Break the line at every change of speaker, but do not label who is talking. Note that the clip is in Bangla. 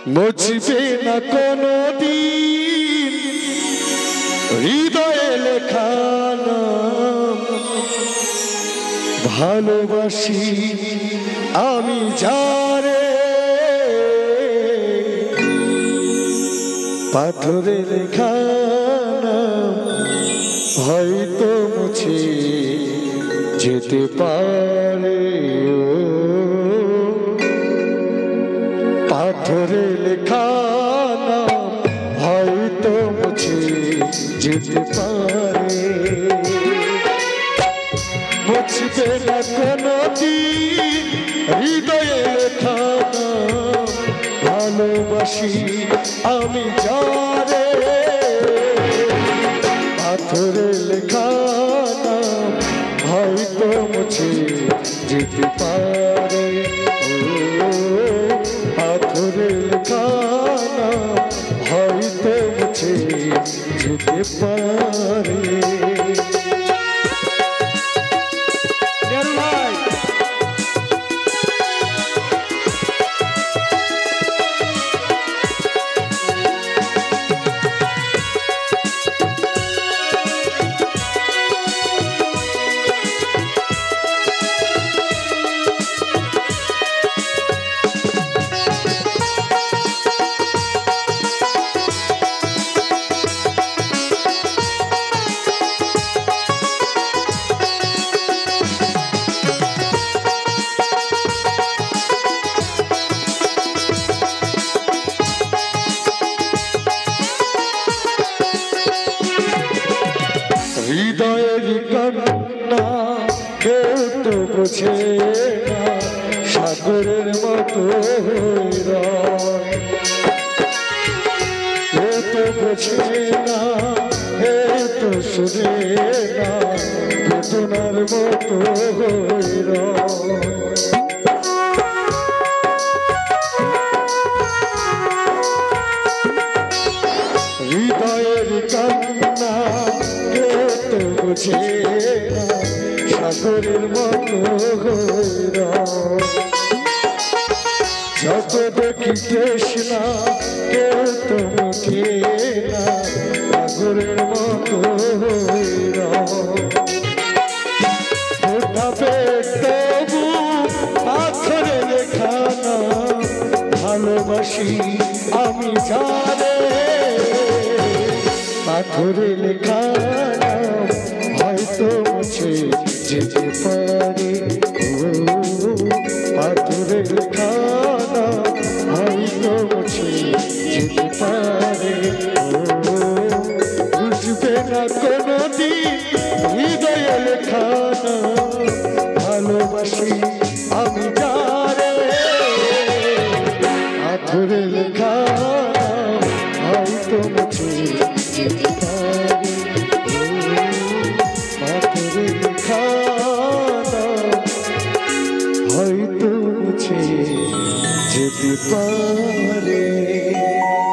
মুছবে না কোনদিন হৃদয়ে লেখা নাম। ভালোবাসি আমি যারে পাথরে লেখা নাম হয়তো মুছে যেতে পারে। পাথরে লেখা নাম হয়তো মুছে যেতে পারে। মুছবে না কোনদিন হৃদয়ে লেখা নাম। ভালোবাসি আমি যারে পাথরে লেখা নাম হয়তো মুছে যেতে পারে। পাথরে লেখা নাম হয়তো মুছে যেতে পারে। হৃদয়ের কান্না কেউ তো বোঝে না, সাগরের মতো কেউ তো বোঝে না, কেউ তো শুনে না, বেদনার মতো হৃদয়ের কান্না বুঝে না, সাগরের মতো যত দেখি তৃষ্ণা কেউ তো মুখে না, সাগরের মতো ফোটাবে তবু পাথরে লেখা নাম। ভালোবাসি আমি যারে পাথরে লেখা নাম হয়তো মুছে যেতে পারে। পাথরে লেখা নাম হয়তো মুছে যেতে পারে। বুঝবে না কোনদিন হৃদয়ে লেখা নাম। ভালোবাসি আমি যারে পাথরে লেখা নাম হয়তো মুছে